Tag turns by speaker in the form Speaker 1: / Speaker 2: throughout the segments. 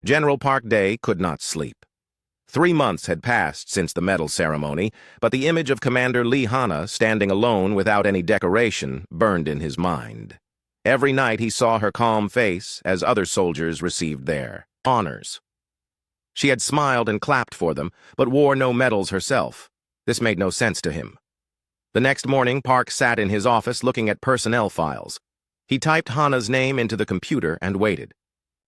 Speaker 1: General Park Day could not sleep. 3 months had passed since the medal ceremony, but the image of Commander Lee Hanna standing alone without any decoration burned in his mind. Every night he saw her calm face as other soldiers received their honors. She had smiled and clapped for them, but wore no medals herself. This made no sense to him. The next morning, Park sat in his office looking at personnel files. He typed Hanna's name into the computer and waited.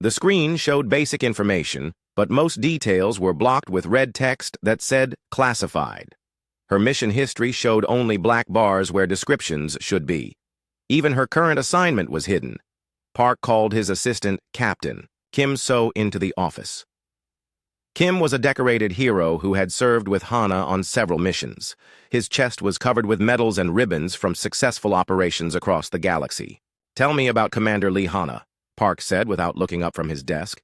Speaker 1: The screen showed basic information, but most details were blocked with red text that said classified. Her mission history showed only black bars where descriptions should be. Even her current assignment was hidden. Park called his assistant, Captain Kim So, into the office. Kim was a decorated hero who had served with Hanna on several missions. His chest was covered with medals and ribbons from successful operations across the galaxy. "Tell me about Commander Lee Hanna," Park said without looking up from his desk.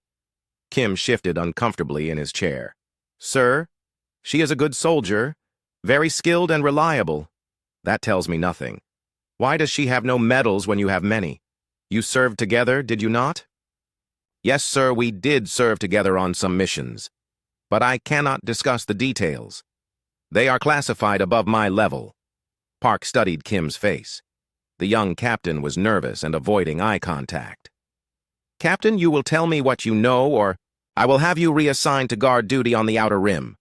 Speaker 1: Kim shifted uncomfortably in his chair. "Sir, she is a good soldier, very skilled and reliable. That tells me nothing. Why does she have no medals when you have many? You served together, did you not?" "Yes, sir, we did serve together on some missions. But I cannot discuss the details. They are classified above my level." Park studied Kim's face. The young captain was nervous and avoiding eye contact. "Captain, you will tell me what you know, or I will have you reassigned to guard duty on the Outer Rim."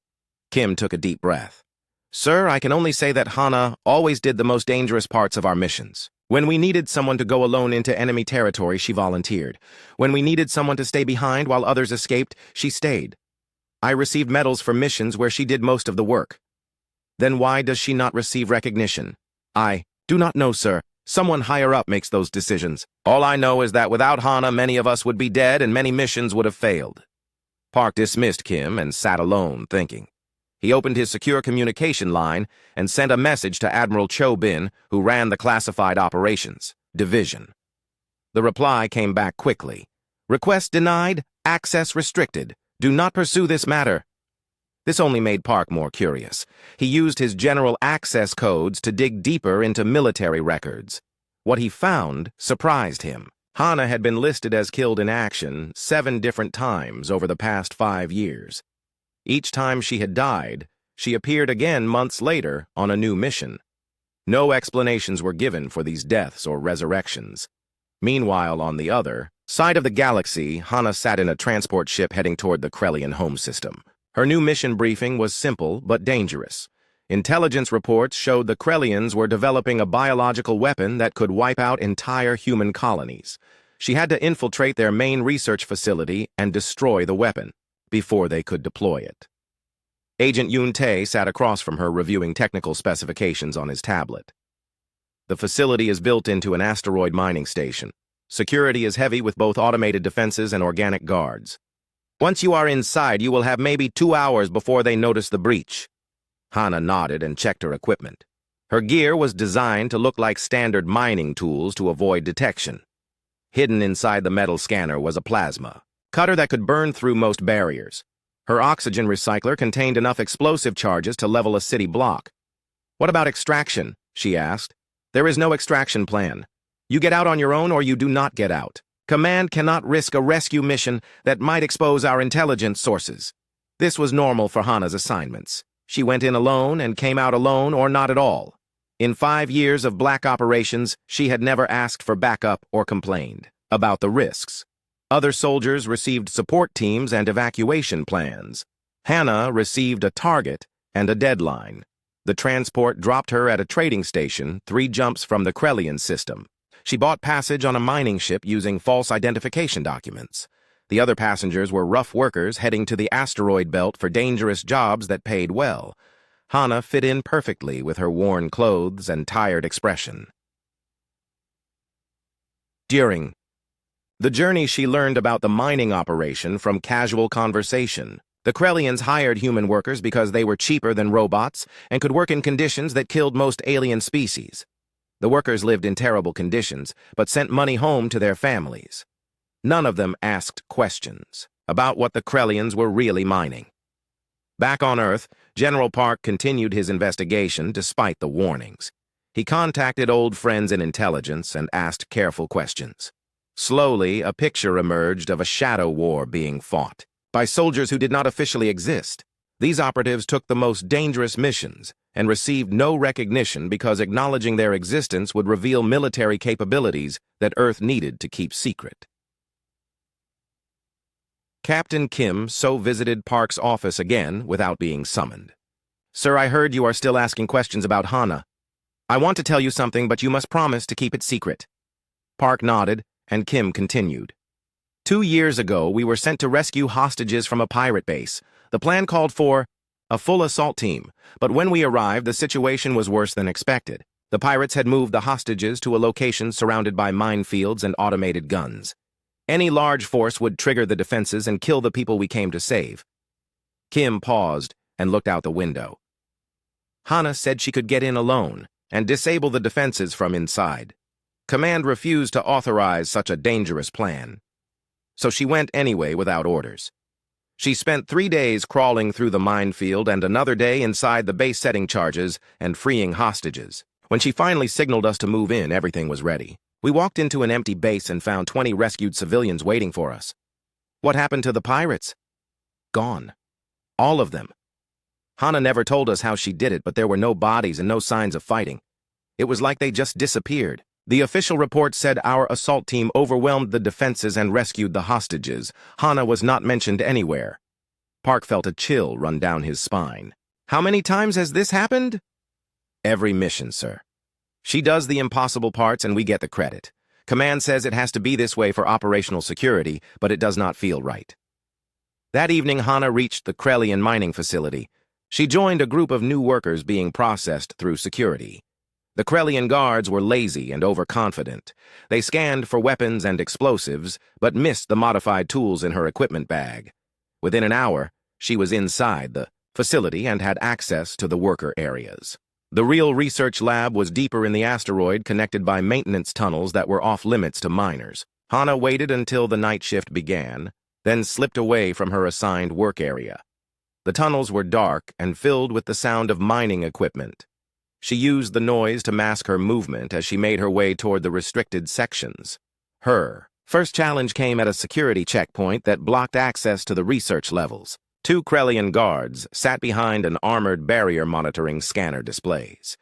Speaker 1: Kim took a deep breath. "Sir, I can only say that Hanna always did the most dangerous parts of our missions. When we needed someone to go alone into enemy territory, she volunteered. When we needed someone to stay behind while others escaped, she stayed. I received medals for missions where she did most of the work. Then why does she not receive recognition?" "I do not know, sir. Someone higher up makes those decisions. All I know is that without Hanna, many of us would be dead and many missions would have failed." Park dismissed Kim and sat alone, thinking. He opened his secure communication line and sent a message to Admiral Cho Bin, who ran the Classified Operations Division. The reply came back quickly. "Request denied, access restricted. Do not pursue this matter." This only made Park more curious. He used his general access codes to dig deeper into military records. What he found surprised him. Hanna had been listed as killed in action 7 different times over the past 5 years. Each time she had died, she appeared again months later on a new mission. No explanations were given for these deaths or resurrections. Meanwhile, on the other side of the galaxy, Hanna sat in a transport ship heading toward the Krellian home system. Her new mission briefing was simple but dangerous. Intelligence reports showed the Krellians were developing a biological weapon that could wipe out entire human colonies. She had to infiltrate their main research facility and destroy the weapon before they could deploy it. Agent Yoon Tae sat across from her reviewing technical specifications on his tablet. "The facility is built into an asteroid mining station. Security is heavy with both automated defenses and organic guards. Once you are inside, you will have maybe 2 hours before they notice the breach." Hanna nodded and checked her equipment. Her gear was designed to look like standard mining tools to avoid detection. Hidden inside the metal scanner was a plasma cutter that could burn through most barriers. Her oxygen recycler contained enough explosive charges to level a city block. "What about extraction?" she asked. "There is no extraction plan. You get out on your own or you do not get out. Command cannot risk a rescue mission that might expose our intelligence sources." This was normal for Hanna's assignments. She went in alone and came out alone or not at all. In 5 years of black operations, she had never asked for backup or complained about the risks. Other soldiers received support teams and evacuation plans. Hanna received a target and a deadline. The transport dropped her at a trading station 3 jumps from the Krellian system. She bought passage on a mining ship using false identification documents. The other passengers were rough workers heading to the asteroid belt for dangerous jobs that paid well. Hanna fit in perfectly with her worn clothes and tired expression. During the journey, she learned about the mining operation from casual conversation. The Krellians hired human workers because they were cheaper than robots and could work in conditions that killed most alien species. The workers lived in terrible conditions, but sent money home to their families. None of them asked questions about what the Krellians were really mining. Back on Earth, General Park continued his investigation despite the warnings. He contacted old friends in intelligence and asked careful questions. Slowly, a picture emerged of a shadow war being fought by soldiers who did not officially exist. These operatives took the most dangerous missions and received no recognition because acknowledging their existence would reveal military capabilities that Earth needed to keep secret. Captain Kim so visited Park's office again without being summoned. "Sir, I heard you are still asking questions about Hana. I want to tell you something, but you must promise to keep it secret." Park nodded, and Kim continued. 2 years ago, we were sent to rescue hostages from a pirate base. The plan called for a full assault team, but when we arrived, the situation was worse than expected. The pirates had moved the hostages to a location surrounded by minefields and automated guns. Any large force would trigger the defenses and kill the people we came to save. Kim paused and looked out the window. Hana said she could get in alone and disable the defenses from inside. Command refused to authorize such a dangerous plan, so she went anyway without orders. She spent 3 days crawling through the minefield and another day inside the base setting charges and freeing hostages. When she finally signaled us to move in, everything was ready. We walked into an empty base and found 20 rescued civilians waiting for us. What happened to the pirates? Gone. All of them. Hana never told us how she did it, but there were no bodies and no signs of fighting. It was like they just disappeared. The official report said our assault team overwhelmed the defenses and rescued the hostages. Hana was not mentioned anywhere. Park felt a chill run down his spine. "How many times has this happened?" "Every mission, sir. She does the impossible parts and we get the credit. Command says it has to be this way for operational security, but it does not feel right." That evening, Hana reached the Krellian mining facility. She joined a group of new workers being processed through security. The Krellian guards were lazy and overconfident. They scanned for weapons and explosives, but missed the modified tools in her equipment bag. Within an hour, she was inside the facility and had access to the worker areas. The real research lab was deeper in the asteroid, connected by maintenance tunnels that were off-limits to miners. Hana waited until the night shift began, then slipped away from her assigned work area. The tunnels were dark and filled with the sound of mining equipment. She used the noise to mask her movement as she made her way toward the restricted sections. Her first challenge came at a security checkpoint that blocked access to the research levels. 2 Krellian guards sat behind an armored barrier monitoring scanner displays.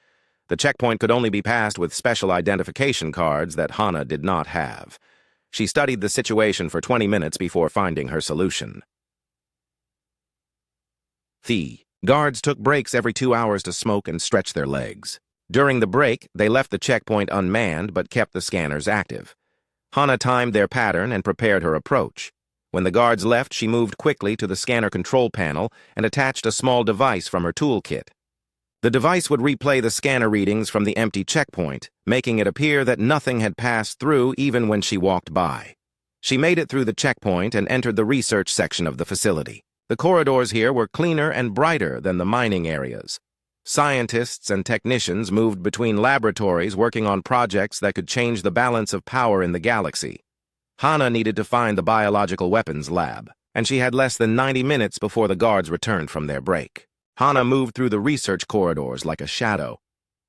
Speaker 1: The checkpoint could only be passed with special identification cards that Hana did not have. She studied the situation for 20 minutes before finding her solution. The guards took breaks every 2 hours to smoke and stretch their legs. During the break, they left the checkpoint unmanned but kept the scanners active. Hana timed their pattern and prepared her approach. When the guards left, she moved quickly to the scanner control panel and attached a small device from her toolkit. The device would replay the scanner readings from the empty checkpoint, making it appear that nothing had passed through even when she walked by. She made it through the checkpoint and entered the research section of the facility. The corridors here were cleaner and brighter than the mining areas. Scientists and technicians moved between laboratories working on projects that could change the balance of power in the galaxy. Hana needed to find the biological weapons lab, and she had less than 90 minutes before the guards returned from their break. Hana moved through the research corridors like a shadow.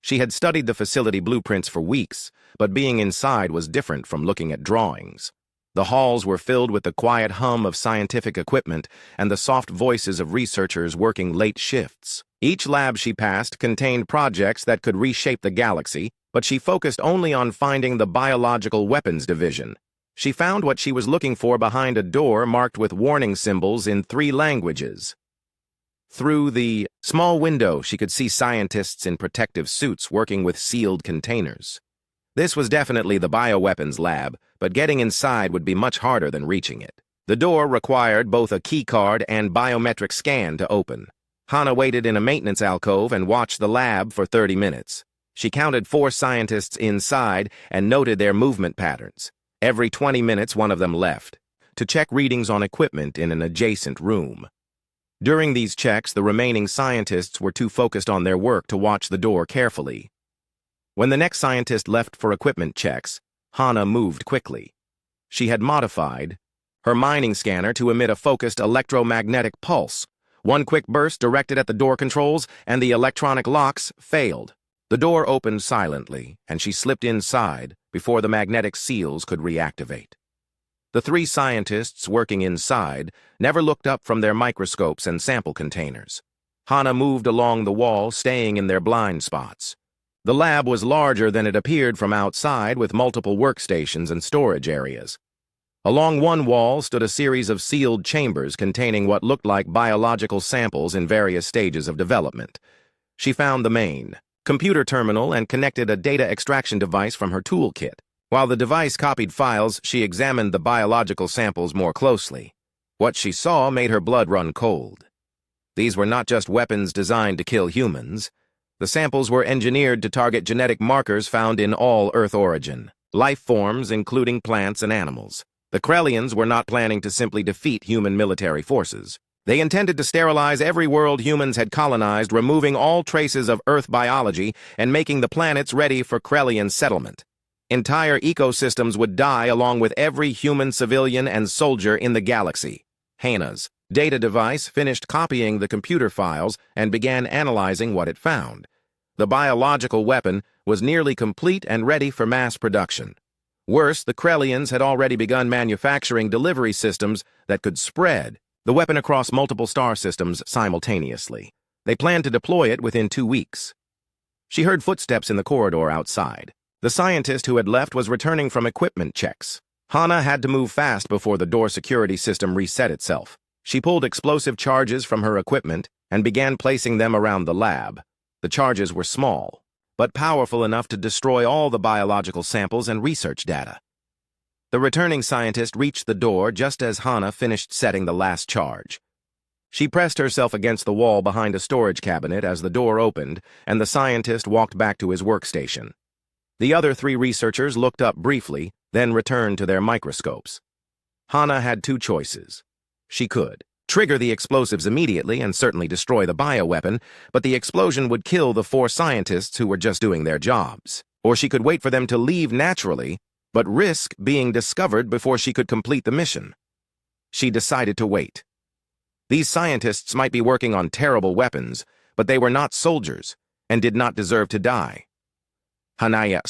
Speaker 1: She had studied the facility blueprints for weeks, but being inside was different from looking at drawings. The halls were filled with the quiet hum of scientific equipment and the soft voices of researchers working late shifts. Each lab she passed contained projects that could reshape the galaxy, but she focused only on finding the biological weapons division. She found what she was looking for behind a door marked with warning symbols in 3 languages. Through the small window, she could see scientists in protective suits working with sealed containers. This was definitely the bioweapons lab, but getting inside would be much harder than reaching it. The door required both a keycard and biometric scan to open. Hana waited in a maintenance alcove and watched the lab for 30 minutes. She counted 4 scientists inside and noted their movement patterns. Every 20 minutes, one of them left to check readings on equipment in an adjacent room. During these checks, the remaining scientists were too focused on their work to watch the door carefully. When the next scientist left for equipment checks, Hana moved quickly. She had modified her mining scanner to emit a focused electromagnetic pulse. One quick burst directed at the door controls, and the electronic locks failed. The door opened silently, and she slipped inside before the magnetic seals could reactivate. The three scientists working inside never looked up from their microscopes and sample containers. Hana moved along the wall, staying in their blind spots. The lab was larger than it appeared from outside, with multiple workstations and storage areas. Along one wall stood a series of sealed chambers containing what looked like biological samples in various stages of development. She found the main computer terminal and connected a data extraction device from her toolkit. While the device copied files, she examined the biological samples more closely. What she saw made her blood run cold. These were not just weapons designed to kill humans. The samples were engineered to target genetic markers found in all Earth origin, life forms including plants and animals. The Krellians were not planning to simply defeat human military forces. They intended to sterilize every world humans had colonized, removing all traces of Earth biology and making the planets ready for Krellian settlement. Entire ecosystems would die along with every human, civilian, and soldier in the galaxy. Hana's data device finished copying the computer files and began analyzing what it found. The biological weapon was nearly complete and ready for mass production. Worse, the Krellians had already begun manufacturing delivery systems that could spread the weapon across multiple star systems simultaneously. They planned to deploy it within 2 weeks. She heard footsteps in the corridor outside. The scientist who had left was returning from equipment checks. Hana had to move fast before the door security system reset itself. She pulled explosive charges from her equipment and began placing them around the lab. The charges were small, but powerful enough to destroy all the biological samples and research data. The returning scientist reached the door just as Hana finished setting the last charge. She pressed herself against the wall behind a storage cabinet as the door opened, and the scientist walked back to his workstation. The other 3 researchers looked up briefly, then returned to their microscopes. Hana had 2 choices. She could trigger the explosives immediately and certainly destroy the bioweapon, but the explosion would kill the 4 scientists who were just doing their jobs. Or she could wait for them to leave naturally, but risk being discovered before she could complete the mission. She decided to wait. These scientists might be working on terrible weapons, but they were not soldiers and did not deserve to die. Hanaya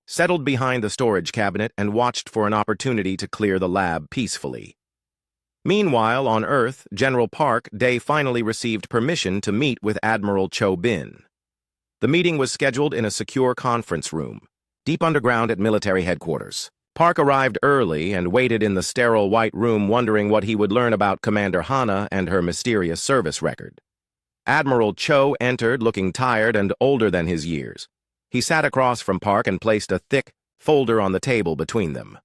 Speaker 1: settled behind the storage cabinet and watched for an opportunity to clear the lab peacefully. Meanwhile, on Earth, General Park Day finally received permission to meet with Admiral Cho Bin. The meeting was scheduled in a secure conference room, deep underground at military headquarters. Park arrived early and waited in the sterile white room, wondering what he would learn about Commander Hana and her mysterious service record. Admiral Cho entered looking tired and older than his years. He sat across from Park and placed a thick folder on the table between them.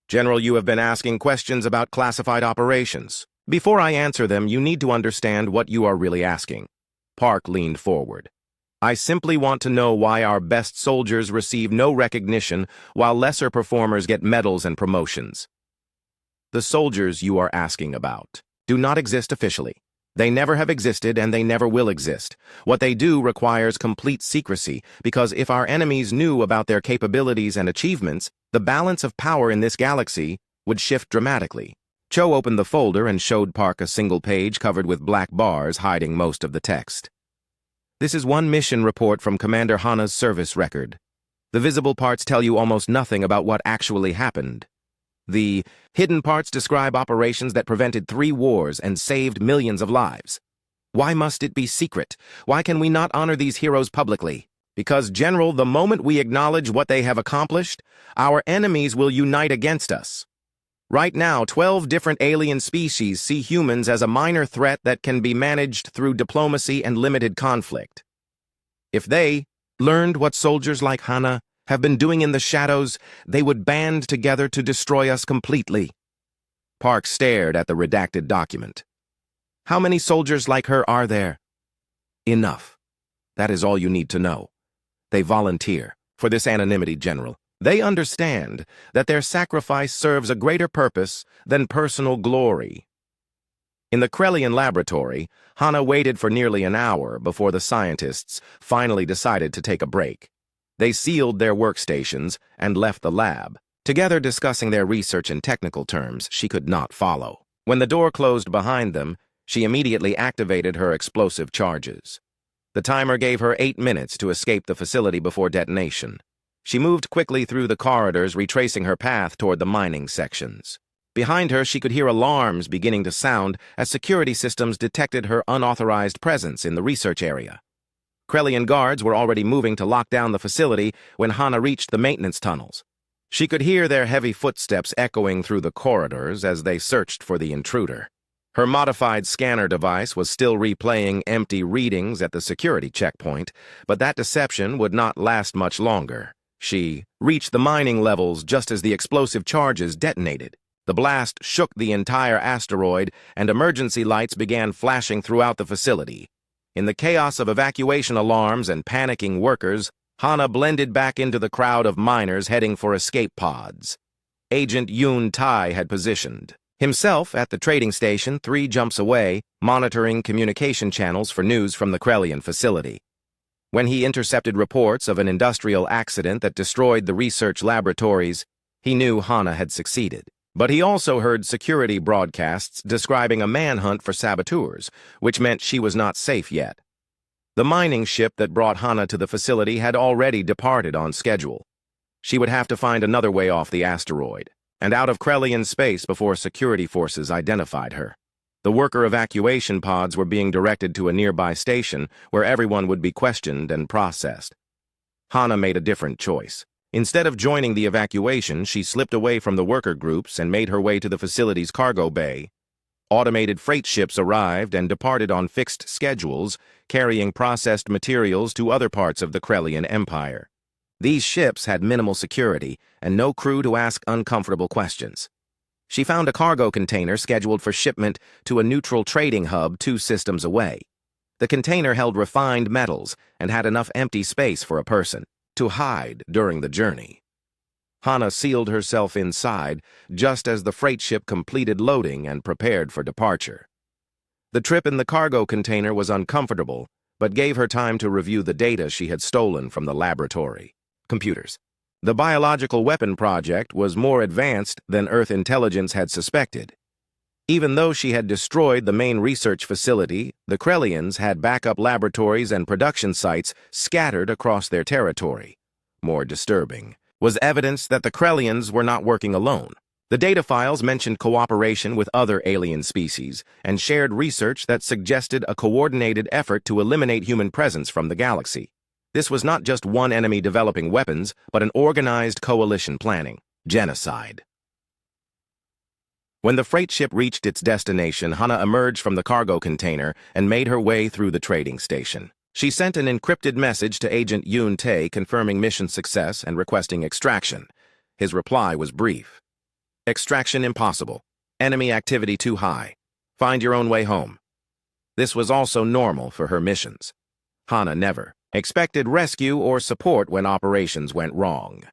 Speaker 1: General, you have been asking questions about classified operations. Before I answer them, you need to understand what you are really asking. Park leaned forward. I simply want to know why our best soldiers receive no recognition while lesser performers get medals and promotions. The soldiers you are asking about do not exist officially. They never have existed and they never will exist. What they do requires complete secrecy, because if our enemies knew about their capabilities and achievements, the balance of power in this galaxy would shift dramatically. Cho opened the folder and showed Park a single page covered with black bars hiding most of the text. This is one mission report from Commander Hana's service record. The visible parts tell you almost nothing about what actually happened. The hidden parts describe operations that prevented 3 wars and saved millions of lives. Why must it be secret? Why can we not honor these heroes publicly? Because, General, the moment we acknowledge what they have accomplished, our enemies will unite against us. Right now, 12 different alien species see humans as a minor threat that can be managed through diplomacy and limited conflict. If they learned what soldiers like Hana have been doing in the shadows, they would band together to destroy us completely. Park stared at the redacted document. How many soldiers like her are there? Enough. That is all you need to know. They volunteer for this anonymity, General. They understand that their sacrifice serves a greater purpose than personal glory. In the Krellian laboratory, Hana waited for nearly an hour before the scientists finally decided to take a break. They sealed their workstations and left the lab, together discussing their research in technical terms she could not follow. When the door closed behind them, she immediately activated her explosive charges. The timer gave her 8 minutes to escape the facility before detonation. She moved quickly through the corridors, retracing her path toward the mining sections. Behind her, she could hear alarms beginning to sound as security systems detected her unauthorized presence in the research area. Krellian guards were already moving to lock down the facility when Hana reached the maintenance tunnels. She could hear their heavy footsteps echoing through the corridors as they searched for the intruder. Her modified scanner device was still replaying empty readings at the security checkpoint, but that deception would not last much longer. She reached the mining levels just as the explosive charges detonated. The blast shook the entire asteroid, and emergency lights began flashing throughout the facility. In the chaos of evacuation alarms and panicking workers, Hana blended back into the crowd of miners heading for escape pods. Agent Yoon Tai had positioned himself at the trading station 3 jumps away, monitoring communication channels for news from the Krellian facility. When he intercepted reports of an industrial accident that destroyed the research laboratories, he knew Hana had succeeded. But he also heard security broadcasts describing a manhunt for saboteurs, which meant she was not safe yet. The mining ship that brought Hana to the facility had already departed on schedule. She would have to find another way off the asteroid, and out of Krellian space before security forces identified her. The worker evacuation pods were being directed to a nearby station where everyone would be questioned and processed. Hana made a different choice. Instead of joining the evacuation, she slipped away from the worker groups and made her way to the facility's cargo bay. Automated freight ships arrived and departed on fixed schedules, carrying processed materials to other parts of the Krellian Empire. These ships had minimal security and no crew to ask uncomfortable questions. She found a cargo container scheduled for shipment to a neutral trading hub 2 systems away. The container held refined metals and had enough empty space for a person to hide during the journey. Hana sealed herself inside just as the freight ship completed loading and prepared for departure. The trip in the cargo container was uncomfortable, but gave her time to review the data she had stolen from the laboratory. Computers. The biological weapon project was more advanced than Earth intelligence had suspected. Even though she had destroyed the main research facility, the Krellians had backup laboratories and production sites scattered across their territory. More disturbing was evidence that the Krellians were not working alone. The data files mentioned cooperation with other alien species and shared research that suggested a coordinated effort to eliminate human presence from the galaxy. This was not just one enemy developing weapons, but an organized coalition planning genocide. When the freight ship reached its destination, Hana emerged from the cargo container and made her way through the trading station. She sent an encrypted message to Agent Yoon Tae confirming mission success and requesting extraction. His reply was brief. Extraction impossible. Enemy activity too high. Find your own way home. This was also normal for her missions. Hana never expected rescue or support when operations went wrong.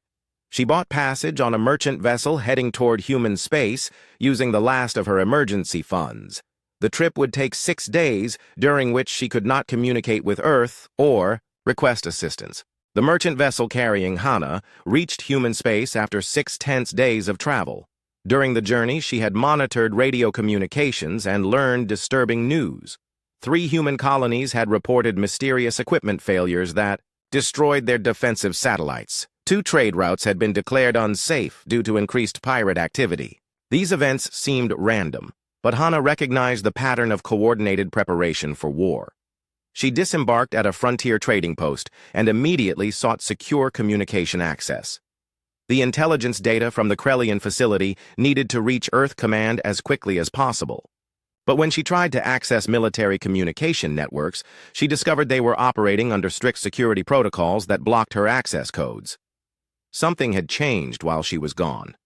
Speaker 1: She bought passage on a merchant vessel heading toward human space using the last of her emergency funds. The trip would take 6 days, during which she could not communicate with Earth or request assistance. The merchant vessel carrying Hana reached human space after 6 tense days of travel. During the journey, she had monitored radio communications and learned disturbing news. 3 human colonies had reported mysterious equipment failures that destroyed their defensive satellites. 2 trade routes had been declared unsafe due to increased pirate activity. These events seemed random, but Hana recognized the pattern of coordinated preparation for war. She disembarked at a frontier trading post and immediately sought secure communication access. The intelligence data from the Krellian facility needed to reach Earth Command as quickly as possible. But when she tried to access military communication networks, she discovered they were operating under strict security protocols that blocked her access codes. Something had changed while she was gone.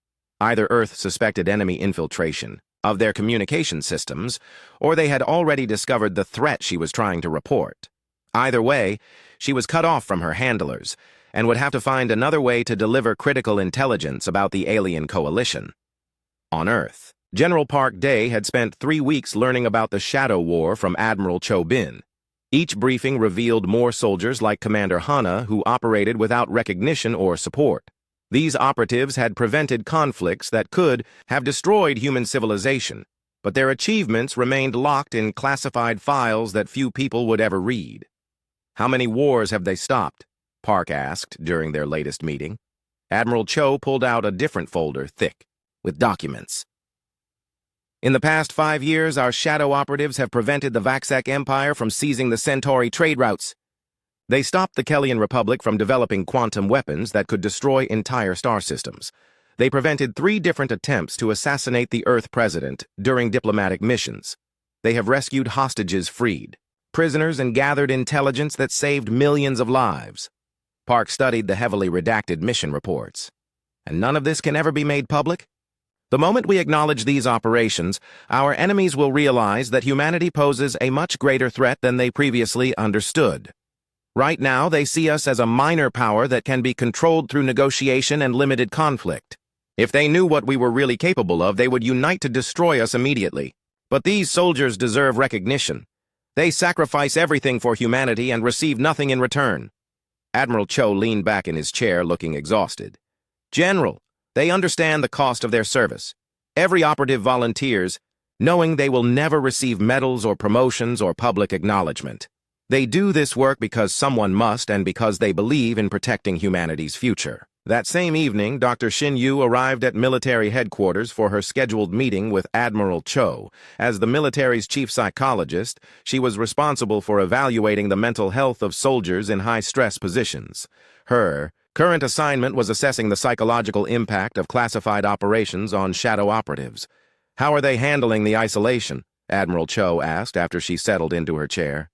Speaker 1: Either Earth suspected enemy infiltration of their communication systems, or they had already discovered the threat she was trying to report. Either way, she was cut off from her handlers and would have to find another way to deliver critical intelligence about the alien coalition. On Earth, General Park Day had spent 3 weeks learning about the Shadow War from Admiral Cho Bin. Each briefing revealed more soldiers like Commander Hana who operated without recognition or support. These operatives had prevented conflicts that could have destroyed human civilization, but their achievements remained locked in classified files that few people would ever read. How many wars have they stopped? Park asked during their latest meeting. Admiral Cho pulled out a different folder, thick, with documents. In the past 5 years, our shadow operatives have prevented the Vaxek Empire from seizing the Centauri trade routes. They stopped the Kellian Republic from developing quantum weapons that could destroy entire star systems. They prevented 3 different attempts to assassinate the Earth president during diplomatic missions. They have rescued hostages freed, prisoners, and gathered intelligence that saved millions of lives. Park studied the heavily redacted mission reports. And none of this can ever be made public? The moment we acknowledge these operations, our enemies will realize that humanity poses a much greater threat than they previously understood. Right now, they see us as a minor power that can be controlled through negotiation and limited conflict. If they knew what we were really capable of, they would unite to destroy us immediately. But these soldiers deserve recognition. They sacrifice everything for humanity and receive nothing in return. Admiral Cho leaned back in his chair, looking exhausted. General, they understand the cost of their service. Every operative volunteers, knowing they will never receive medals or promotions or public acknowledgement. They do this work because someone must and because they believe in protecting humanity's future. That same evening, Dr. Xin Yu arrived at military headquarters for her scheduled meeting with Admiral Cho. As the military's chief psychologist, she was responsible for evaluating the mental health of soldiers in high-stress positions. Her current assignment was assessing the psychological impact of classified operations on shadow operatives. How are they handling the isolation? Admiral Cho asked after she settled into her chair.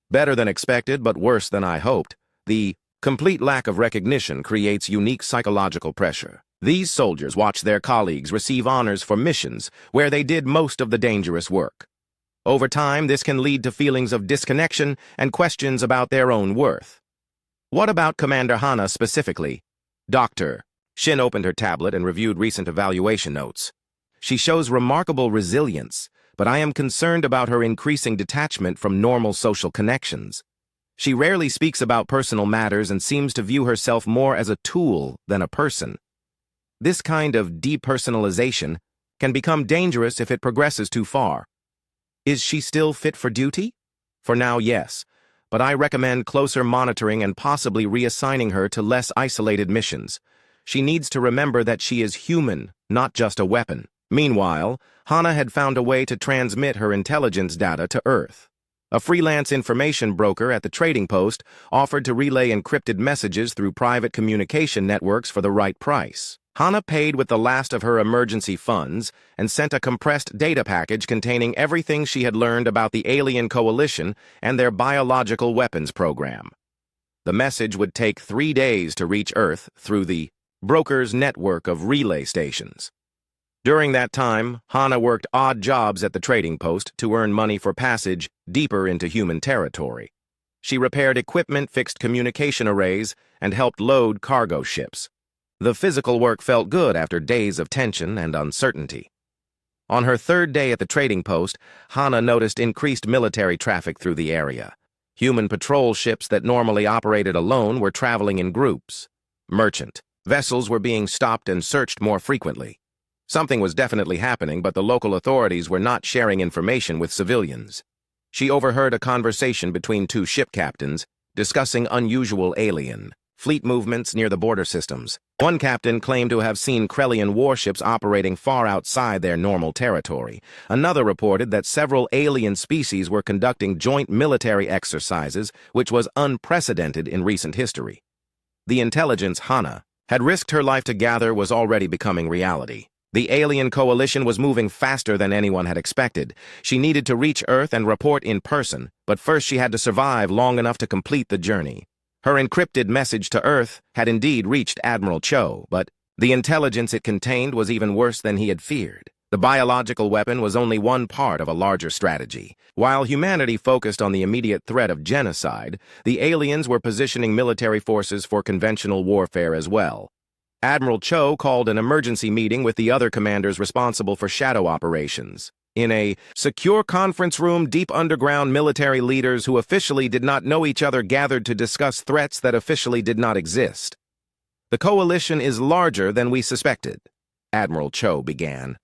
Speaker 1: Better than expected, but worse than I hoped. The complete lack of recognition creates unique psychological pressure. These soldiers watch their colleagues receive honors for missions where they did most of the dangerous work. Over time, this can lead to feelings of disconnection and questions about their own worth. What about Commander Hana specifically? Doctor. Shin opened her tablet and reviewed recent evaluation notes. She shows remarkable resilience, but I am concerned about her increasing detachment from normal social connections. She rarely speaks about personal matters and seems to view herself more as a tool than a person. This kind of depersonalization can become dangerous if it progresses too far. Is she still fit for duty? For now, yes, but I recommend closer monitoring and possibly reassigning her to less isolated missions. She needs to remember that she is human, not just a weapon. Meanwhile, Hana had found a way to transmit her intelligence data to Earth. A freelance information broker at the trading post offered to relay encrypted messages through private communication networks for the right price. Hana paid with the last of her emergency funds and sent a compressed data package containing everything she had learned about the alien coalition and their biological weapons program. The message would take 3 days to reach Earth through the broker's network of relay stations. During that time, Hana worked odd jobs at the trading post to earn money for passage deeper into human territory. She repaired equipment, fixed communication arrays, and helped load cargo ships. The physical work felt good after days of tension and uncertainty. On her 3rd day at the trading post, Hana noticed increased military traffic through the area. Human patrol ships that normally operated alone were traveling in groups. Merchant vessels were being stopped and searched more frequently. Something was definitely happening, but the local authorities were not sharing information with civilians. She overheard a conversation between 2 ship captains discussing unusual alien fleet movements near the border systems. One captain claimed to have seen Krellian warships operating far outside their normal territory. Another reported that several alien species were conducting joint military exercises, which was unprecedented in recent history. The intelligence Hana had risked her life to gather was already becoming reality. The alien coalition was moving faster than anyone had expected. She needed to reach Earth and report in person, but first she had to survive long enough to complete the journey. Her encrypted message to Earth had indeed reached Admiral Cho, but the intelligence it contained was even worse than he had feared. The biological weapon was only one part of a larger strategy. While humanity focused on the immediate threat of genocide, the aliens were positioning military forces for conventional warfare as well. Admiral Cho called an emergency meeting with the other commanders responsible for shadow operations. In a secure conference room, deep underground military leaders who officially did not know each other gathered to discuss threats that officially did not exist. The coalition is larger than we suspected, Admiral Cho began.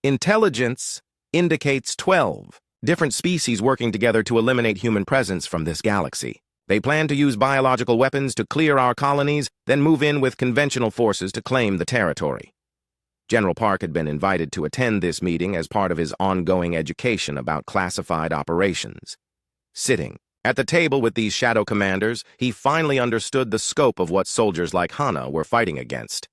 Speaker 1: Intelligence indicates 12 different species working together to eliminate human presence from this galaxy. They plan to use biological weapons to clear our colonies, then move in with conventional forces to claim the territory. General Park had been invited to attend this meeting as part of his ongoing education about classified operations. Sitting at the table with these shadow commanders, he finally understood the scope of what soldiers like Hana were fighting against.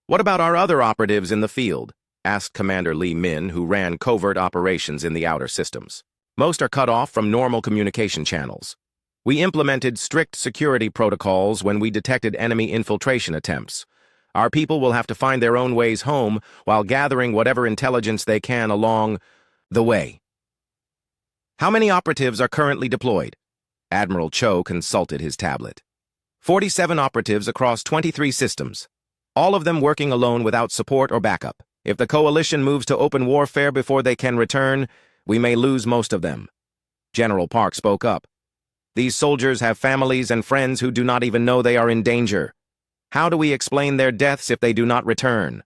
Speaker 1: "What about our other operatives in the field?" asked Commander Lee Min, who ran covert operations in the outer systems. "Most are cut off from normal communication channels. We implemented strict security protocols when we detected enemy infiltration attempts. Our people will have to find their own ways home while gathering whatever intelligence they can along the way." "How many operatives are currently deployed?" Admiral Cho consulted his tablet. 47 operatives across 23 systems, all of them working alone without support or backup. If the coalition moves to open warfare before they can return, we may lose most of them." General Park spoke up. "These soldiers have families and friends who do not even know they are in danger. How do we explain their deaths if they do not return?"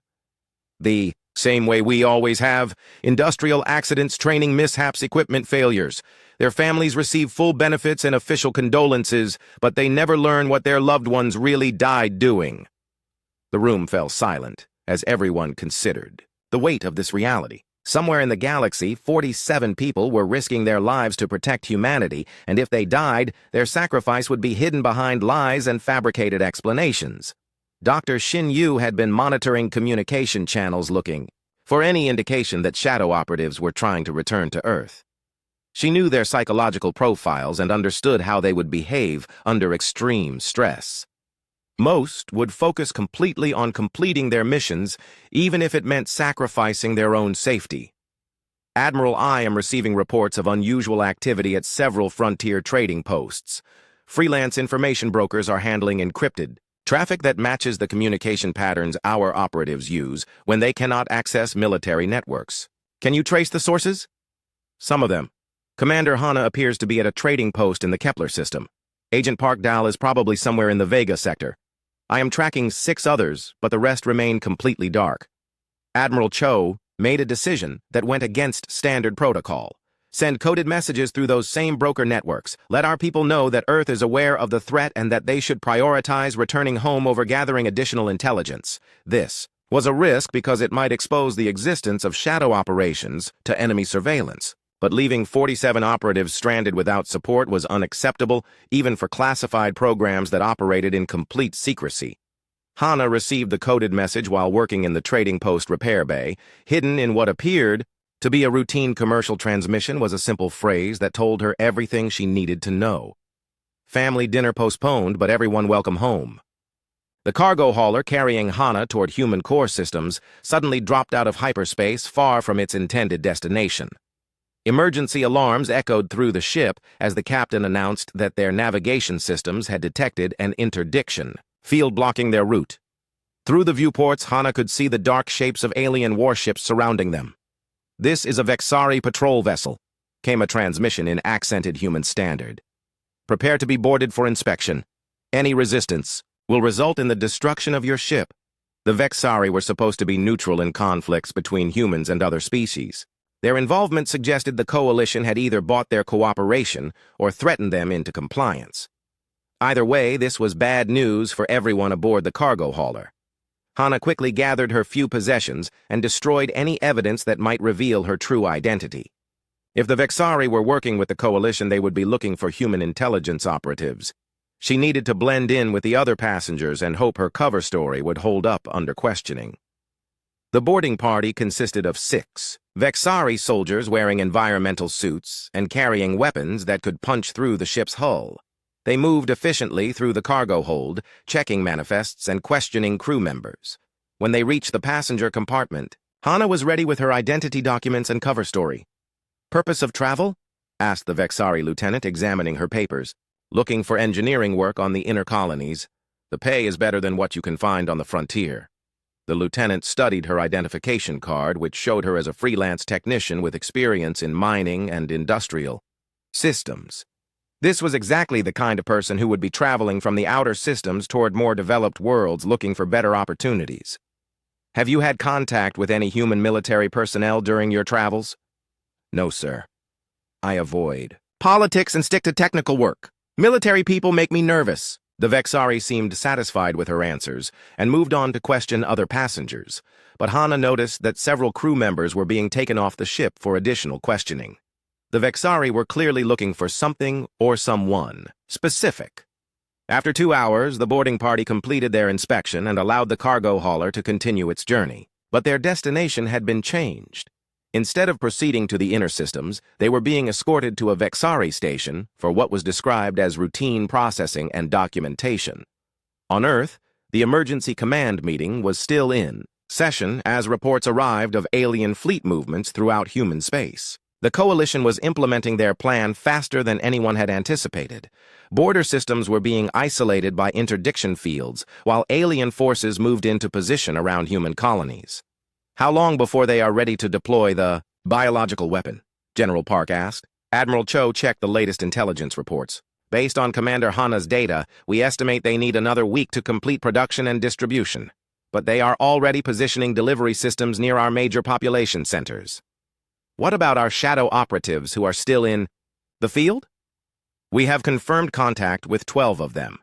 Speaker 1: "The same way we always have: industrial accidents, training mishaps, equipment failures. Their families receive full benefits and official condolences, but they never learn what their loved ones really died doing." The room fell silent as everyone considered the weight of this reality. Somewhere in the galaxy, 47 people were risking their lives to protect humanity, and if they died, their sacrifice would be hidden behind lies and fabricated explanations. Dr. Shin Yu had been monitoring communication channels, looking for any indication that shadow operatives were trying to return to Earth. She knew their psychological profiles and understood how they would behave under extreme stress. Most would focus completely on completing their missions, even if it meant sacrificing their own safety. "Admiral, I am receiving reports of unusual activity at several frontier trading posts. Freelance information brokers are handling encrypted traffic that matches the communication patterns our operatives use when they cannot access military networks. Can you trace the sources?" "Some of them. Commander Hana appears to be at a trading post in the Kepler system. Agent Park Dal is probably somewhere in the Vega sector. I am tracking 6 others, but the rest remain completely dark." Admiral Cho made a decision that went against standard protocol. "Send coded messages through those same broker networks. Let our people know that Earth is aware of the threat and that they should prioritize returning home over gathering additional intelligence." This was a risk because it might expose the existence of shadow operations to enemy surveillance. But leaving 47 operatives stranded without support was unacceptable, even for classified programs that operated in complete secrecy. Hana received the coded message while working in the trading post repair bay. Hidden in what appeared to be a routine commercial transmission was a simple phrase that told her everything she needed to know. "Family dinner postponed, but everyone welcome home." The cargo hauler carrying Hana toward human core systems suddenly dropped out of hyperspace far from its intended destination. Emergency alarms echoed through the ship as the captain announced that their navigation systems had detected an interdiction, field blocking their route. Through the viewports, Hana could see the dark shapes of alien warships surrounding them. "This is a Vexari patrol vessel," came a transmission in accented human standard. "Prepare to be boarded for inspection. Any resistance will result in the destruction of your ship." The Vexari were supposed to be neutral in conflicts between humans and other species. Their involvement suggested the coalition had either bought their cooperation or threatened them into compliance. Either way, this was bad news for everyone aboard the cargo hauler. Hana quickly gathered her few possessions and destroyed any evidence that might reveal her true identity. If the Vexari were working with the coalition, they would be looking for human intelligence operatives. She needed to blend in with the other passengers and hope her cover story would hold up under questioning. The boarding party consisted of 6 Vexari soldiers wearing environmental suits and carrying weapons that could punch through the ship's hull. They moved efficiently through the cargo hold, checking manifests and questioning crew members. When they reached the passenger compartment, Hana was ready with her identity documents and cover story. "Purpose of travel?" asked the Vexari lieutenant, examining her papers. "Looking for engineering work on the inner colonies. The pay is better than what you can find on the frontier." The lieutenant studied her identification card, which showed her as a freelance technician with experience in mining and industrial systems. This was exactly the kind of person who would be traveling from the outer systems toward more developed worlds looking for better opportunities. "Have you had contact with any human military personnel during your travels?" "No, sir. I avoid politics and stick to technical work." Military people make me nervous. The Vexari seemed satisfied with her answers and moved on to question other passengers, but Hana noticed that several crew members were being taken off the ship for additional questioning. The Vexari were clearly looking for something or someone specific. After 2 hours, the boarding party completed their inspection and allowed the cargo hauler to continue its journey. But their destination had been changed. Instead of proceeding to the inner systems, they were being escorted to a Vexari station for what was described as routine processing and documentation. On Earth, the emergency command meeting was still in session as reports arrived of alien fleet movements throughout human space. The Coalition was implementing their plan faster than anyone had anticipated. Border systems were being isolated by interdiction fields, while alien forces moved into position around human colonies. How long before they are ready to deploy the biological weapon? General Park asked. Admiral Cho checked the latest intelligence reports. Based on Commander Hana's data, we estimate they need another week to complete production and distribution. But they are already positioning delivery systems near our major population centers. What about our shadow operatives who are still in the field? We have confirmed contact with 12 of them.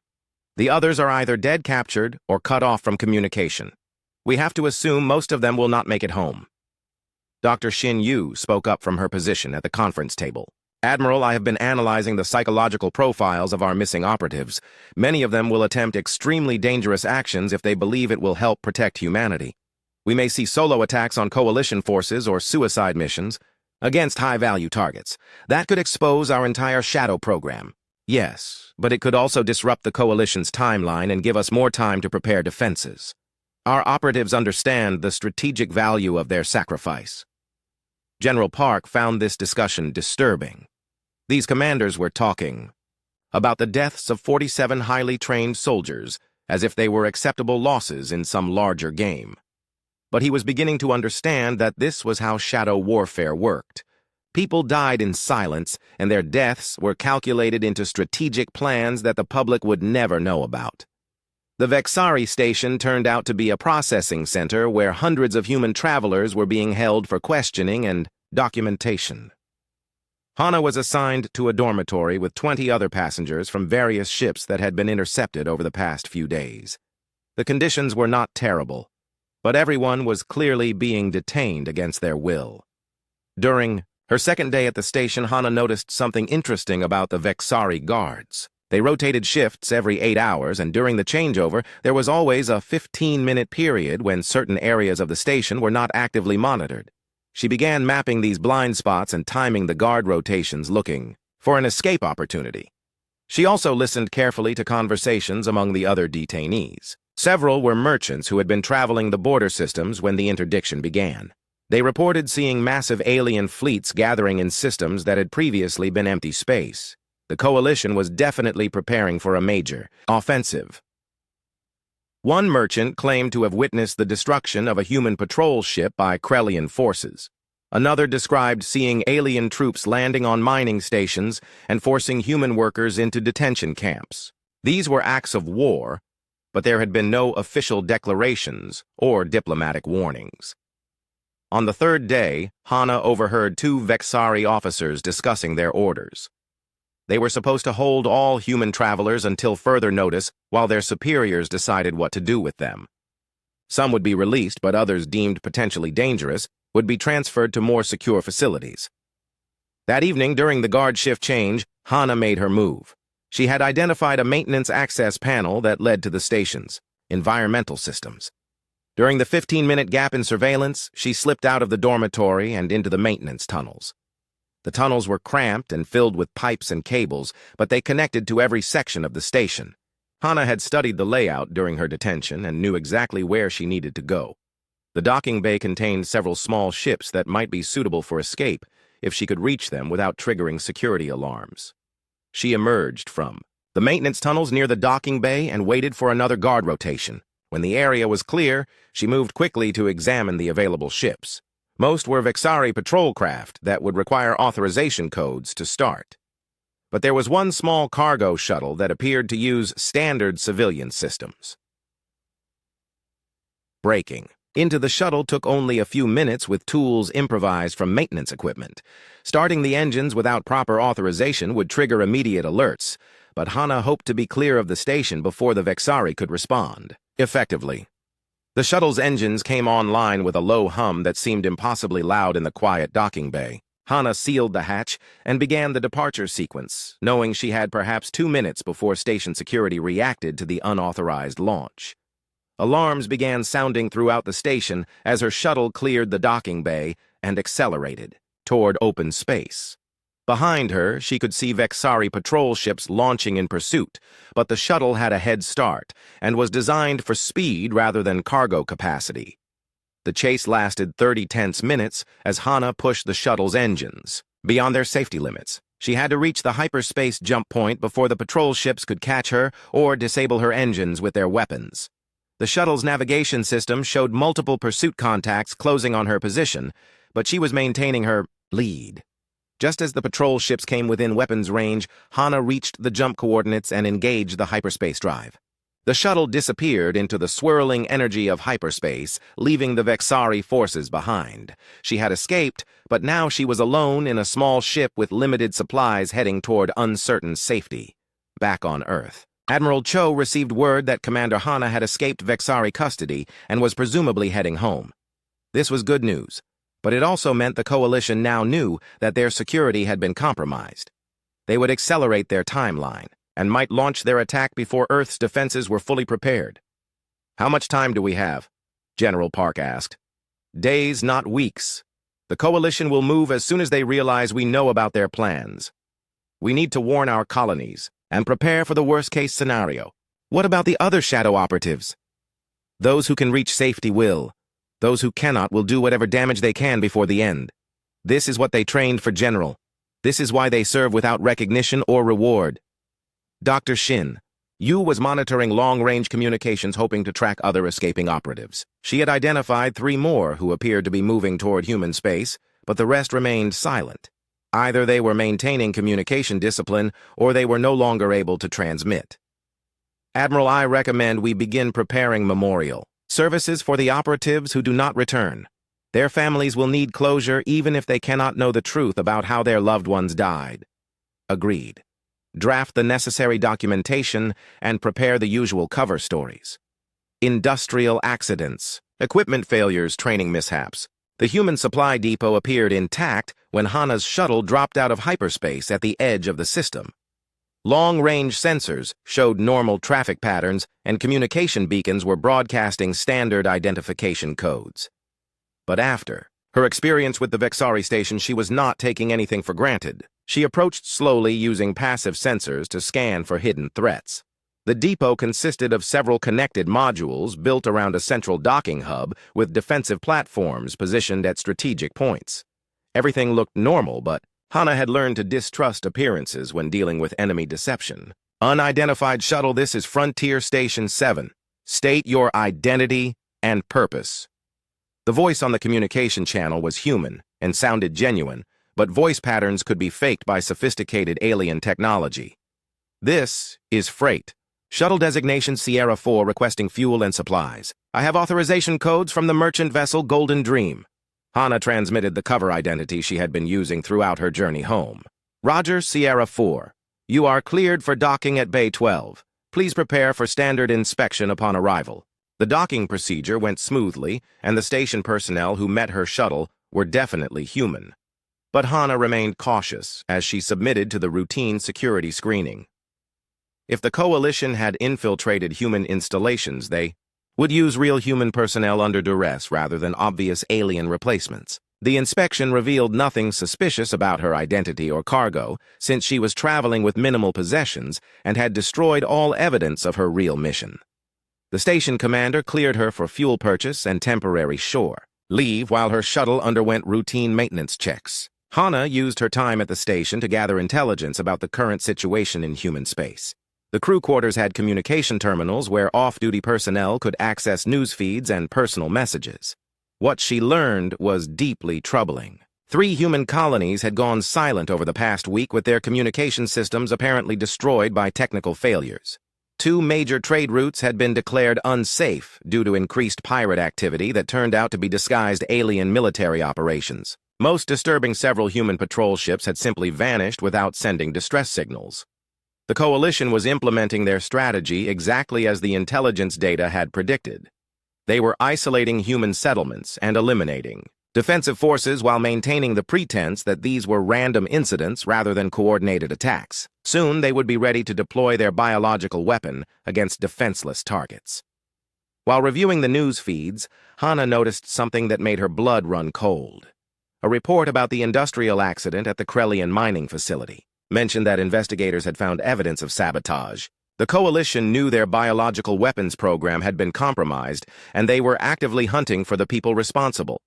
Speaker 1: The others are either dead captured or cut off from communication. We have to assume most of them will not make it home. Dr. Xin Yu spoke up from her position at the conference table. Admiral, I have been analyzing the psychological profiles of our missing operatives. Many of them will attempt extremely dangerous actions if they believe it will help protect humanity. We may see solo attacks on coalition forces or suicide missions against high-value targets. That could expose our entire shadow program. Yes, but it could also disrupt the coalition's timeline and give us more time to prepare defenses. Our operatives understand the strategic value of their sacrifice. General Park found this discussion disturbing. These commanders were talking about the deaths of 47 highly trained soldiers as if they were acceptable losses in some larger game. But he was beginning to understand that this was how shadow warfare worked. People died in silence, and their deaths were calculated into strategic plans that the public would never know about. The Vexari station turned out to be a processing center where hundreds of human travelers were being held for questioning and documentation. Hana was assigned to a dormitory with 20 other passengers from various ships that had been intercepted over the past few days. The conditions were not terrible, but everyone was clearly being detained against their will. During her second day at the station, Hana noticed something interesting about the Vexari guards. They rotated shifts every 8 hours, and during the changeover, there was always a 15-minute period when certain areas of the station were not actively monitored. She began mapping these blind spots and timing the guard rotations, looking for an escape opportunity. She also listened carefully to conversations among the other detainees. Several were merchants who had been traveling the border systems when the interdiction began. They reported seeing massive alien fleets gathering in systems that had previously been empty space. The coalition was definitely preparing for a major offensive. One merchant claimed to have witnessed the destruction of a human patrol ship by Krellian forces. Another described seeing alien troops landing on mining stations and forcing human workers into detention camps. These were acts of war, but there had been no official declarations or diplomatic warnings. On the third day, Hana overheard 2 Vexari officers discussing their orders. They were supposed to hold all human travelers until further notice while their superiors decided what to do with them. Some would be released, but others deemed potentially dangerous would be transferred to more secure facilities. That evening, during the guard shift change, Hana made her move. She had identified a maintenance access panel that led to the station's environmental systems. During the 15-minute gap in surveillance, she slipped out of the dormitory and into the maintenance tunnels. The tunnels were cramped and filled with pipes and cables, but they connected to every section of the station. Hana had studied the layout during her detention and knew exactly where she needed to go. The docking bay contained several small ships that might be suitable for escape if she could reach them without triggering security alarms. She emerged from the maintenance tunnels near the docking bay and waited for another guard rotation. When the area was clear, she moved quickly to examine the available ships. Most were Vexari patrol craft that would require authorization codes to start. But there was one small cargo shuttle that appeared to use standard civilian systems. Breaking into the shuttle took only a few minutes with tools improvised from maintenance equipment. Starting the engines without proper authorization would trigger immediate alerts, but Hana hoped to be clear of the station before the Vexari could respond effectively. The shuttle's engines came online with a low hum that seemed impossibly loud in the quiet docking bay. Hana sealed the hatch and began the departure sequence, knowing she had perhaps 2 minutes before station security reacted to the unauthorized launch. Alarms began sounding throughout the station as her shuttle cleared the docking bay and accelerated toward open space. Behind her, she could see Vexari patrol ships launching in pursuit, but the shuttle had a head start and was designed for speed rather than cargo capacity. The chase lasted 30 tense minutes as Hana pushed the shuttle's engines beyond their safety limits. She had to reach the hyperspace jump point before the patrol ships could catch her or disable her engines with their weapons. The shuttle's navigation system showed multiple pursuit contacts closing on her position, but she was maintaining her lead. Just as the patrol ships came within weapons range, Hana reached the jump coordinates and engaged the hyperspace drive. The shuttle disappeared into the swirling energy of hyperspace, leaving the Vexari forces behind. She had escaped, but now she was alone in a small ship with limited supplies heading toward uncertain safety. Back on Earth, Admiral Cho received word that Commander Hana had escaped Vexari custody and was presumably heading home. This was good news, but it also meant the Coalition now knew that their security had been compromised. They would accelerate their timeline and might launch their attack before Earth's defenses were fully prepared. "How much time do we have?" General Park asked. "Days, not weeks. The Coalition will move as soon as they realize we know about their plans. We need to warn our colonies and prepare for the worst-case scenario." "What about the other shadow operatives?" "Those who can reach safety will. Those who cannot will do whatever damage they can before the end. This is what they trained for, General. This is why they serve without recognition or reward." Dr. Shin, Yu was monitoring long-range communications hoping to track other escaping operatives. She had identified 3 more who appeared to be moving toward human space, but the rest remained silent. Either they were maintaining communication discipline or they were no longer able to transmit. "Admiral, I recommend we begin preparing memorial services for the operatives who do not return. Their families will need closure even if they cannot know the truth about how their loved ones died." Agreed. Draft the necessary documentation and prepare the usual cover stories. Industrial accidents, equipment failures, training mishaps. The human supply depot appeared intact when Hana's shuttle dropped out of hyperspace at the edge of the system. Long-range sensors showed normal traffic patterns, and communication beacons were broadcasting standard identification codes. But after her experience with the Vexari station, she was not taking anything for granted. She approached slowly using passive sensors to scan for hidden threats. The depot consisted of several connected modules built around a central docking hub with defensive platforms positioned at strategic points. Everything looked normal, but Hana had learned to distrust appearances when dealing with enemy deception. "Unidentified shuttle, this is Frontier Station 7. State your identity and purpose." The voice on the communication channel was human and sounded genuine, but voice patterns could be faked by sophisticated alien technology. "This is Freight. Shuttle designation Sierra 4 requesting fuel and supplies. I have authorization codes from the merchant vessel Golden Dream." Hana transmitted the cover identity she had been using throughout her journey home. "Roger, Sierra 4. You are cleared for docking at Bay 12. Please prepare for standard inspection upon arrival." The docking procedure went smoothly, and the station personnel who met her shuttle were definitely human. But Hana remained cautious as she submitted to the routine security screening. If the Coalition had infiltrated human installations, they would use real human personnel under duress rather than obvious alien replacements. The inspection revealed nothing suspicious about her identity or cargo, since she was traveling with minimal possessions and had destroyed all evidence of her real mission. The station commander cleared her for fuel purchase and temporary shore leave while her shuttle underwent routine maintenance checks. Hana used her time at the station to gather intelligence about the current situation in human space. The crew quarters had communication terminals where off-duty personnel could access news feeds and personal messages. What she learned was deeply troubling. 3 human colonies had gone silent over the past week with their communication systems apparently destroyed by technical failures. 2 major trade routes had been declared unsafe due to increased pirate activity that turned out to be disguised alien military operations. Most disturbing, several human patrol ships had simply vanished without sending distress signals. The Coalition was implementing their strategy exactly as the intelligence data had predicted. They were isolating human settlements and eliminating defensive forces while maintaining the pretense that these were random incidents rather than coordinated attacks. Soon they would be ready to deploy their biological weapon against defenseless targets. While reviewing the news feeds, Hana noticed something that made her blood run cold. A report about the industrial accident at the Krellian mining facility mentioned that investigators had found evidence of sabotage. The Coalition knew their biological weapons program had been compromised, and they were actively hunting for the people responsible.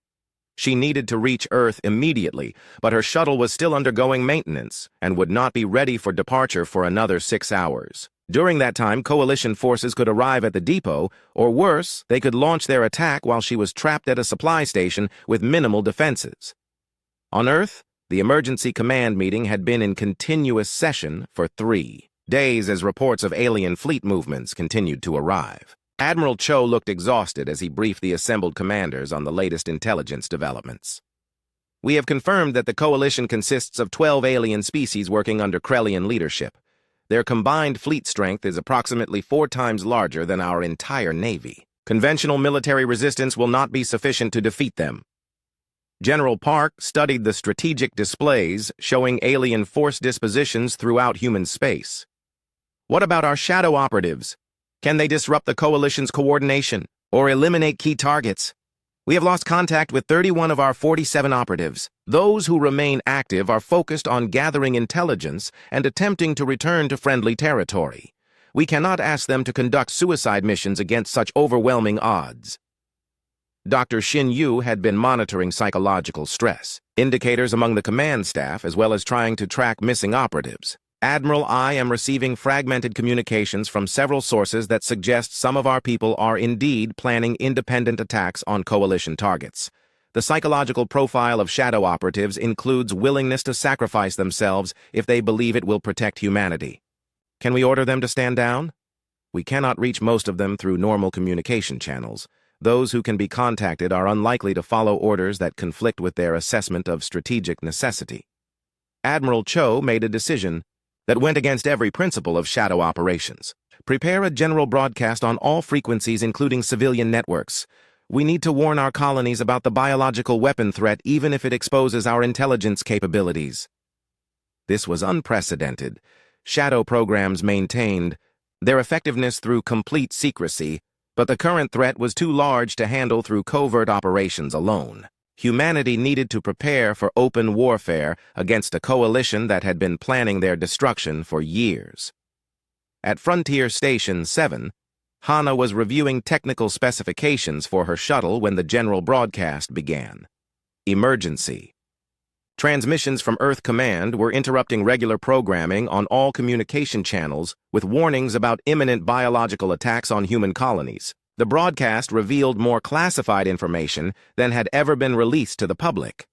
Speaker 1: She needed to reach Earth immediately, but her shuttle was still undergoing maintenance and would not be ready for departure for another 6 hours. During that time, Coalition forces could arrive at the depot, or worse, they could launch their attack while she was trapped at a supply station with minimal defenses. On Earth, the emergency command meeting had been in continuous session for 3 days as reports of alien fleet movements continued to arrive. Admiral Cho looked exhausted as he briefed the assembled commanders on the latest intelligence developments. We have confirmed that the Coalition consists of 12 alien species working under Krellian leadership. Their combined fleet strength is approximately 4 times larger than our entire navy. Conventional military resistance will not be sufficient to defeat them. General Park studied the strategic displays showing alien force dispositions throughout human space. What about our shadow operatives? Can they disrupt the Coalition's coordination or eliminate key targets? We have lost contact with 31 of our 47 operatives. Those who remain active are focused on gathering intelligence and attempting to return to friendly territory. We cannot ask them to conduct suicide missions against such overwhelming odds. Dr. Shin Yu had been monitoring psychological stress indicators among the command staff as well as trying to track missing operatives. Admiral, I am receiving fragmented communications from several sources that suggest some of our people are indeed planning independent attacks on Coalition targets. The psychological profile of shadow operatives includes willingness to sacrifice themselves if they believe it will protect humanity. Can we order them to stand down? We cannot reach most of them through normal communication channels. Those who can be contacted are unlikely to follow orders that conflict with their assessment of strategic necessity. Admiral Cho made a decision that went against every principle of shadow operations. Prepare a general broadcast on all frequencies, including civilian networks. We need to warn our colonies about the biological weapon threat, even if it exposes our intelligence capabilities. This was unprecedented. Shadow programs maintained their effectiveness through complete secrecy, but the current threat was too large to handle through covert operations alone. Humanity needed to prepare for open warfare against a coalition that had been planning their destruction for years. At Frontier Station 7, Hana was reviewing technical specifications for her shuttle when the general broadcast began. Emergency. Transmissions from Earth Command were interrupting regular programming on all communication channels with warnings about imminent biological attacks on human colonies. The broadcast revealed more classified information than had ever been released to the public.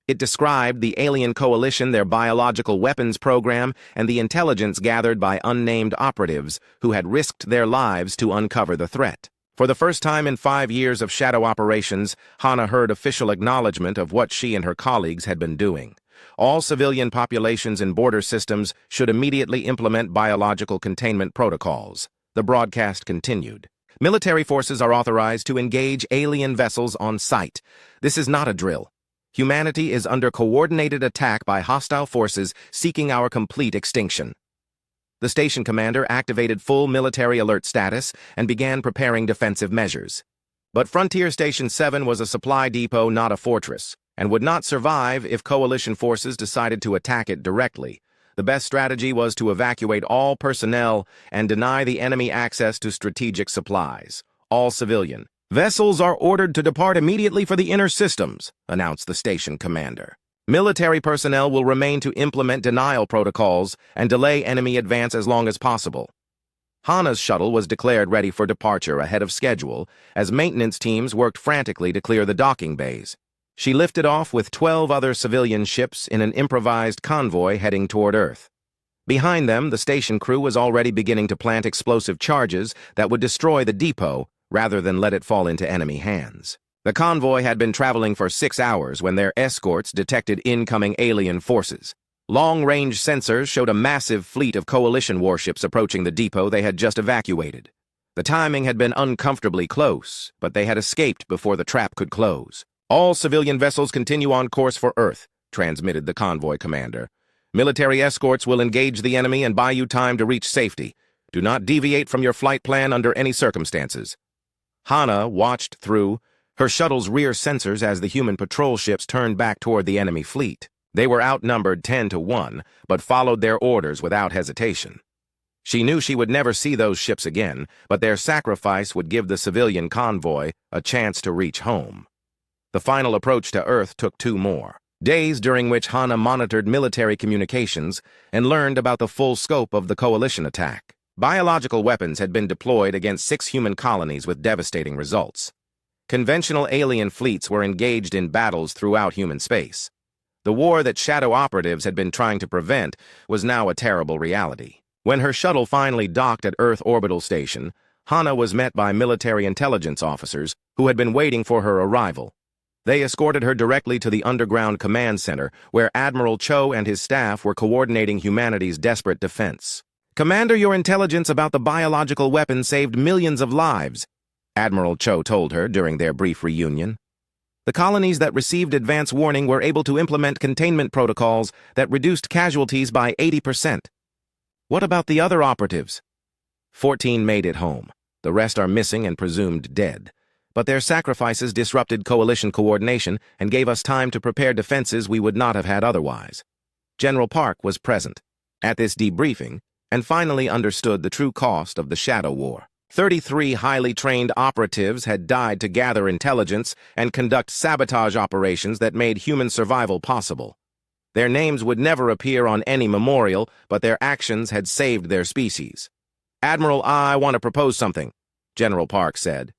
Speaker 1: It described the alien coalition, their biological weapons program, and the intelligence gathered by unnamed operatives who had risked their lives to uncover the threat. For the first time in 5 years of shadow operations, Hana heard official acknowledgement of what she and her colleagues had been doing. All civilian populations in border systems should immediately implement biological containment protocols. The broadcast continued. Military forces are authorized to engage alien vessels on sight. This is not a drill. Humanity is under coordinated attack by hostile forces seeking our complete extinction. The station commander activated full military alert status and began preparing defensive measures. But Frontier Station 7 was a supply depot, not a fortress, and would not survive if coalition forces decided to attack it directly. The best strategy was to evacuate all personnel and deny the enemy access to strategic supplies. All civilian vessels are ordered to depart immediately for the inner systems, announced the station commander. Military personnel will remain to implement denial protocols and delay enemy advance as long as possible. Hana's shuttle was declared ready for departure ahead of schedule as maintenance teams worked frantically to clear the docking bays. She lifted off with 12 other civilian ships in an improvised convoy heading toward Earth. Behind them, the station crew was already beginning to plant explosive charges that would destroy the depot rather than let it fall into enemy hands. The convoy had been traveling for 6 hours when their escorts detected incoming alien forces. Long-range sensors showed a massive fleet of coalition warships approaching the depot they had just evacuated. The timing had been uncomfortably close, but they had escaped before the trap could close. "All civilian vessels continue on course for Earth," transmitted the convoy commander. "Military escorts will engage the enemy and buy you time to reach safety. Do not deviate from your flight plan under any circumstances." Hana watched through her shuttle's rear sensors as the human patrol ships turned back toward the enemy fleet. They were outnumbered 10-1, but followed their orders without hesitation. She knew she would never see those ships again, but their sacrifice would give the civilian convoy a chance to reach home. The final approach to Earth took 2 more days, during which Hana monitored military communications and learned about the full scope of the coalition attack. Biological weapons had been deployed against 6 human colonies with devastating results. Conventional alien fleets were engaged in battles throughout human space. The war that shadow operatives had been trying to prevent was now a terrible reality. When her shuttle finally docked at Earth Orbital Station, Hana was met by military intelligence officers who had been waiting for her arrival. They escorted her directly to the underground command center, where Admiral Cho and his staff were coordinating humanity's desperate defense. "Commander, your intelligence about the biological weapon saved millions of lives," Admiral Cho told her during their brief reunion. "The colonies that received advance warning were able to implement containment protocols that reduced casualties by 80%. What about the other operatives?" 14 made it home. The rest are missing and presumed dead. But their sacrifices disrupted coalition coordination and gave us time to prepare defenses we would not have had otherwise. General Park was present at this debriefing and finally understood the true cost of the Shadow War. 33 highly trained operatives had died to gather intelligence and conduct sabotage operations that made human survival possible. Their names would never appear on any memorial, but their actions had saved their species. "Admiral, I want to propose something," General Park said.